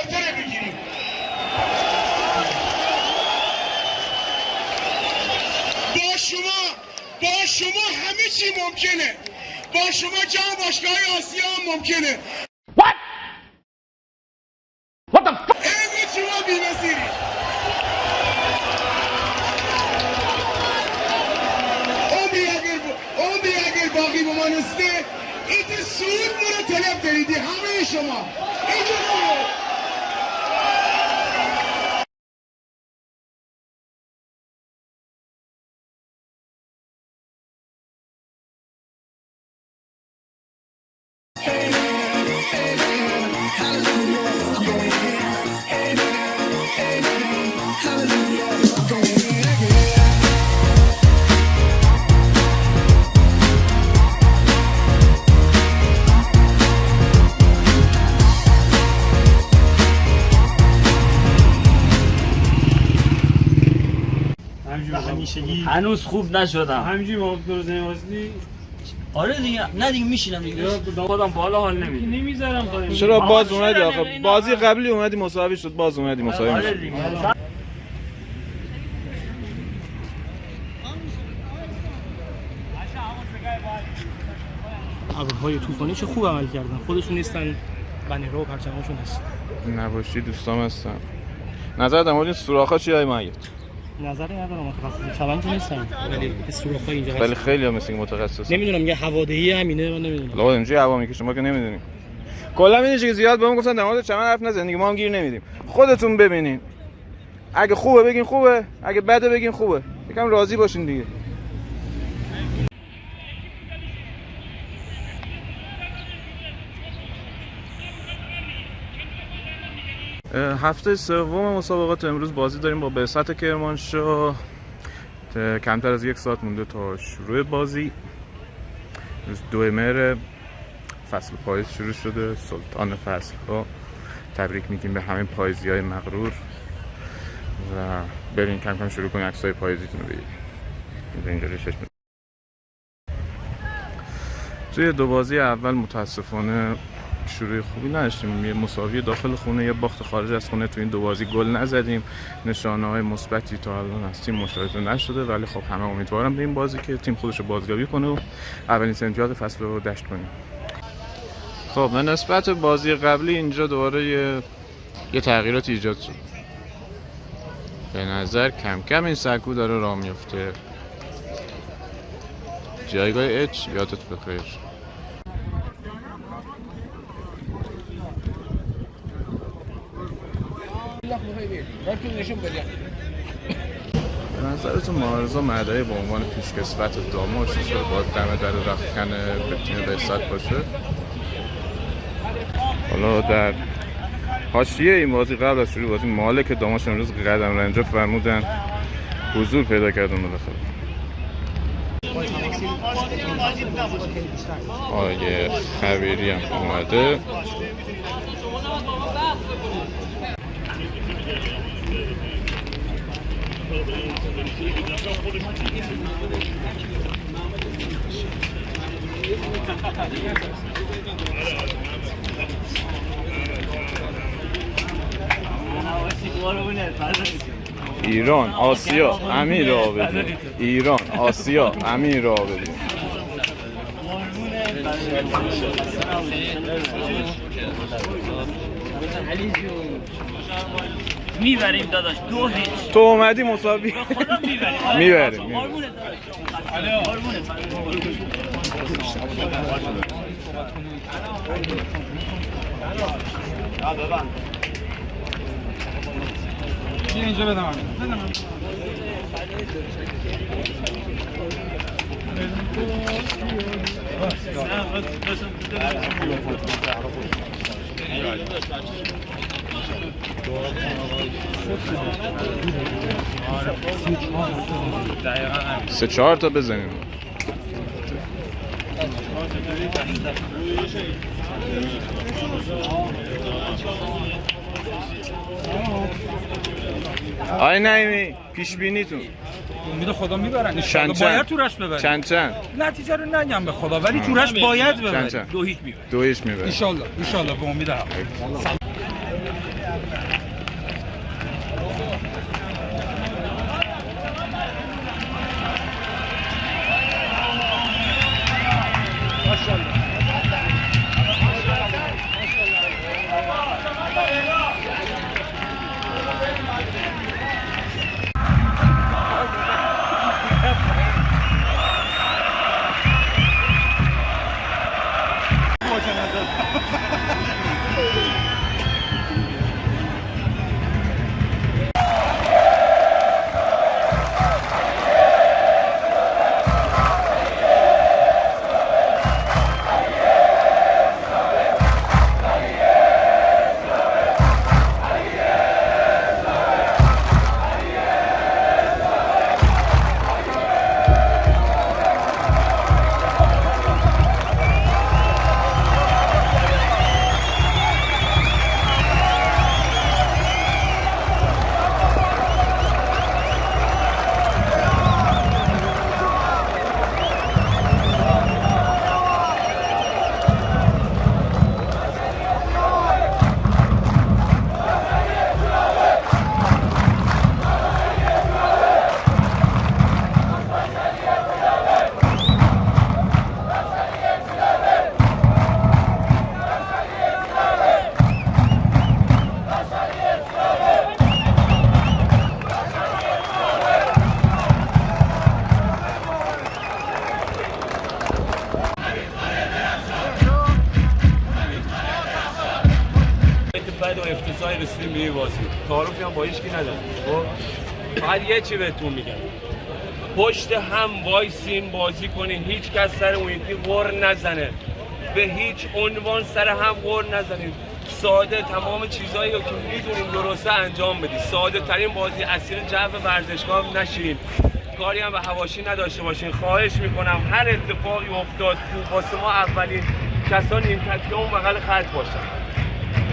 بالاتر بگیریم. با شما همه چی ممکنه. با شما جام باشگاه آسیا هم ممکنه. What the fuck؟ امروز شما بی‌نظیری. امی اگر باقی بمانسته اینجا سود مرا طلب داریدی همه شما. اینجا سود. هنوز خوب نشدم. همینجوری ما درست نمی‌واسطی. آره دیگه، نه دیگه میشینم دیگه. خودم بالا حال نمیده. نمیذارم خودم. چرا باز اومدی آخه؟ بازی قبلی اومدی مساوی شد، باز اومدی مساوی آره شد. دیگه. ابرهای طوفانی چه خوب عمل کردن. خودشون نیستن، بنیرا و پرچماشون هست. نباشی دوستام هستم. نظر در مورد این سوراخ‌ها چیه های مگه؟ نظری ندارم متخصص شبن که نیستم، ولی سوراخ‌ها اینجا هست. ولی خیلی ها مثل این متخصص. نمیدونم یه هوادهی همینه، من نمیدونم. لا اینجوری هوا میکشه ما که نمیدونیم. کلا این چیز زیاد بهمون گفتن در مورد چمن حرف نزنید دیگه، ما هم گیر نمیدیم. خودتون ببینین. اگه خوبه بگین خوبه، اگه بده بگین خوبه. یکم راضی باشین دیگه. هفته سوم مسابقات امروز بازی داریم با بعثت کرمانشاه. کمتر از 1 ساعت مونده تا شروع بازی. روز 2 مهر فصل پاییز شروع شده، سلطان فصل ها. تبریک میگیم به همه پاییزی های مغرور و برین کم کم شروع کنین عکسای پاییزیتون رو بگیرین. اینجا رو چشم. توی 2 بازی اول متاسفانه شروع خوبی نداشتیم، یه مساوی داخل خونه، یه باخت خارج از خونه. تو این 2 بازی گل نزدیم. نشانه‌های مثبتی تا الان از تیم مشاهده نشده، ولی خب همه امیدوارم به این بازی که تیم خودش رو بازیابی کنه و اولین سنتیات فصل رو دشت کنیم. خب به نسبت بازی قبلی اینجا دوباره یه تغییرات ایجاد شد. به نظر کم کم این سکو داره راه میفته. جایگاه اچ یادت بخیر. به نظرتون معارضا مدعی به عنوان پیشکسوت داماش چرا باید دم در رختکن به تیم بعثت باشه؟ حالا در حاشیه این بازی قبل از شروع بازی مالک داماش امروز قدم رنجا فرمودن حضور پیدا کردن بالاخره. آقای خبیری هم اومده. ایران آسیا امیر آبادی. ایران آسیا امیر آبادی. میبریم داداش 2-0. تو اومدی مساوی. میبریم. اینجا بدم سه چهار تا بزنیم. آی نایمی پیش بینیتون امید خدا میبرن. چند باید تورش ببرن. چند نتیجه رو نگم به خدا ولی تورش باید ببرن. 2-0 میبرن. 2-0 میبرن ان شاء الله به امید حق. بعد و افتضاحی رسیدیم به این بازی. تعارفی هم با هیچ کی ندارم. خب فقط یه چی بهتون میگم. پشت هم وایسین بازی کنین، هیچ کس سر اون یکی غر نزنه. به هیچ عنوان سر هم غر نزنین. ساده تمام چیزایی رو که میدونین درسته انجام بدید. ساده ترین بازی اسیر جو ورزشگاه نشین. کاری هم به حواشی نداشته باشین. خواهش میکنم هر اتفاقی افتاد واسه ما اولین کسان نیمکتی اون بغل خط باشن.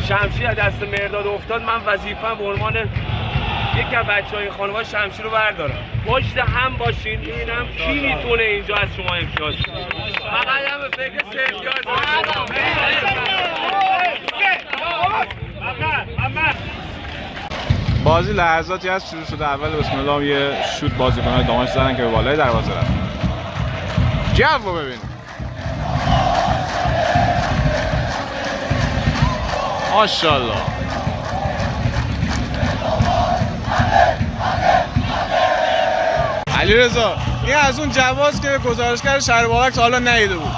شمشیر از دست مرداد افتاد، من وظیفه‌ام به عنوان یکی از بچه‌های خانواده شمشیر رو بردارم. پشت هم باشین. اینم کی میتونه اینجا از شما امتیاز بگیره؟ فقط هم به فکر امتیاز بازی لحظاتی از شروع شده. اول بسم الله یه شوت بازیکن‌های داماش زدن که به بالای دروازه رفت. جو ببین. ماشاءالله. علیرضا این از اون جواز که گزارشگر شهر بابک تا حالا ندیده بود.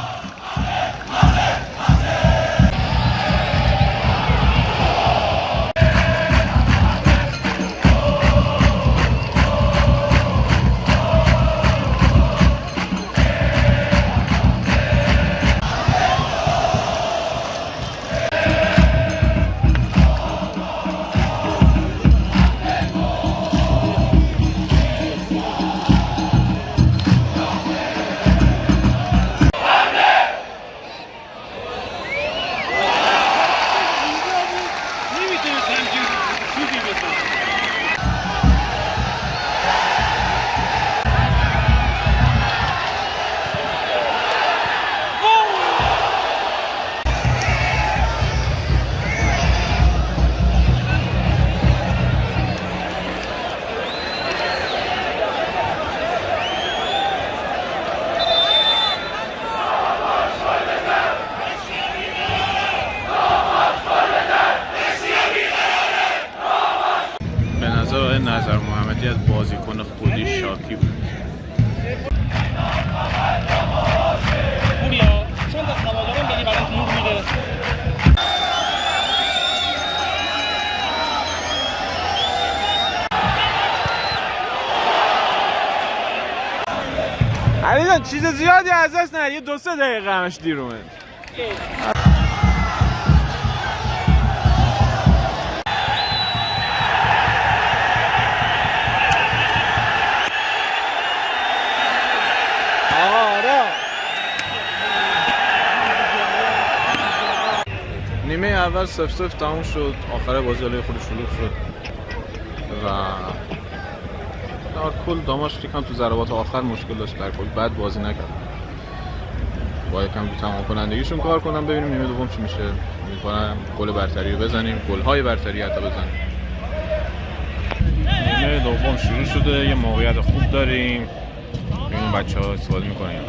نظر محمدی از بازیکن خودی شاکی بود. پوریا چند تا هوادارم بدی برات نور میده. علی جان چیز زیادی از دست نه، یه 2-3 دقیقه همش دیر اومد. نیمه اول 0-0 تموم شد. آخر بازی علیه خود شلوغ شد و در کل داماش یکم تو ضربات آخر مشکل داشت. در کل بد بازی نکرد. با یکم تو تمام کنندگیشون کار کنم ببینیم نیمه دوم چی میشه. امیدوارم گل برتری رو بزنیم، گل‌های برتری حتی بزنیم. نیمه دوم شروع شده. یه موقعیت خوب داریم. ببینیم بچه‌ها استفاده می‌کنن.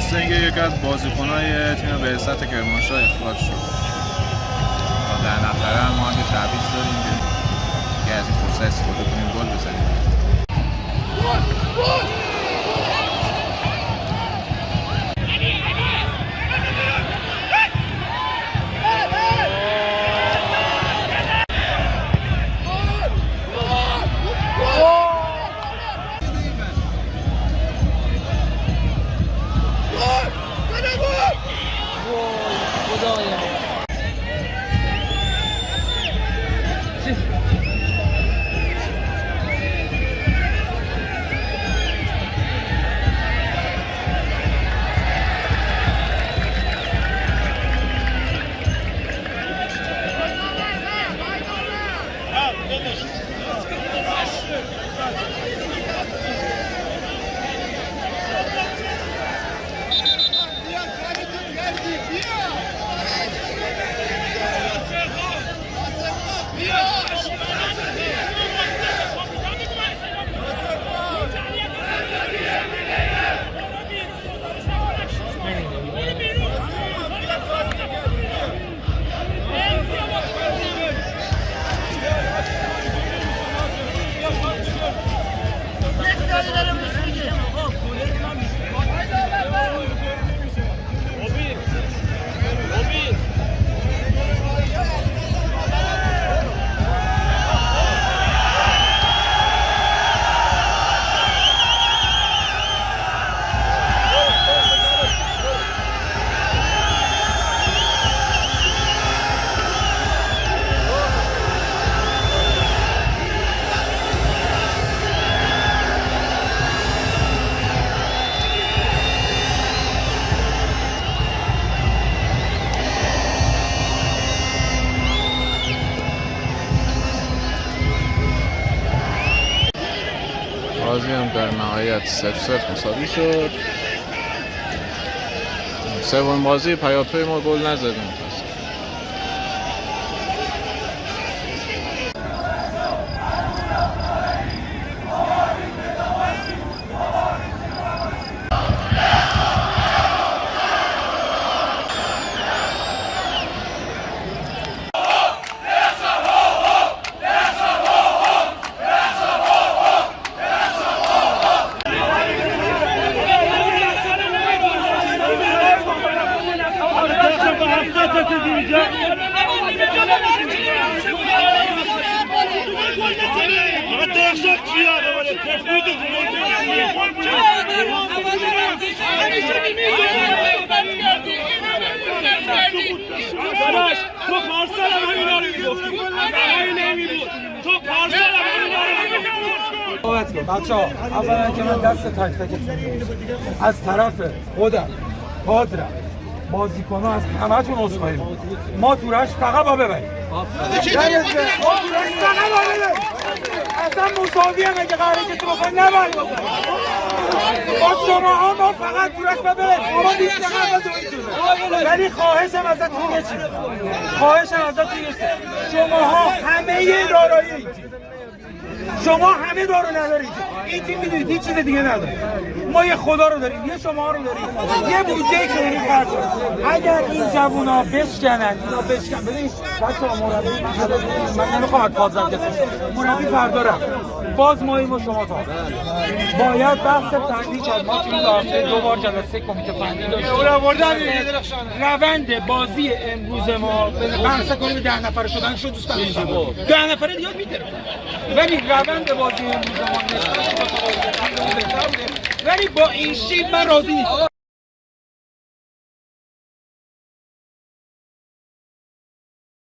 نفس یکی از بازیکن‌های تیم بعثت کرمانشاه اخراج شد. در نفره هم ما یه تعویض داریم که از این فرصت استفاده کنیم گل بزنیم. بازی هم در نهایت 0-0 مساوی شد. سومین بازی پیاپی ما گل نزدیم. تو پارسال هم همینا رو میگفتی نمیبود تو پارسال هم همینا رو میگفتی. بچه‌ها اولا که من دست تک تکتون از طرف خودم کادرم بازیکن‌ها از همه‌تون عذرخواهی می‌کنم. ما تو رشت فقط با ببریم. ما تو رشت فقط با ببریم. اصلا مساوی هم اگه قراره که تو بخواهیم نبریم. با شماها ما فقط تو رشت ببریم. ما بیشتر قبل دویتونه. ولی خواهشم ازتون یه چیز. شماها همه دارایی این تیم. شما همه دارو ندارید. این تیم میدونید هیچ چیز دیگه نداره. ما یه خدا رو داریم، یه شما رو داریم، یه بودجه که داریم خرج کنیم. اگر این جوونا بشکنن، ببین بچه‌ها مربی من نمیخوام کاظم کسی. مربی فردا رفت. باز ما شما تا باید بحث فنی کرد. ما توی هفته 2 بار جلسه کمیته فنی داشتیم. روند بازی امروز ما بحث کنیم 10 نفره شدن شد دوستان. 10 نفره دیگه میتره. ولی روند بازی امروز ما نسبت به ولی با این شیب من راضی نیستم.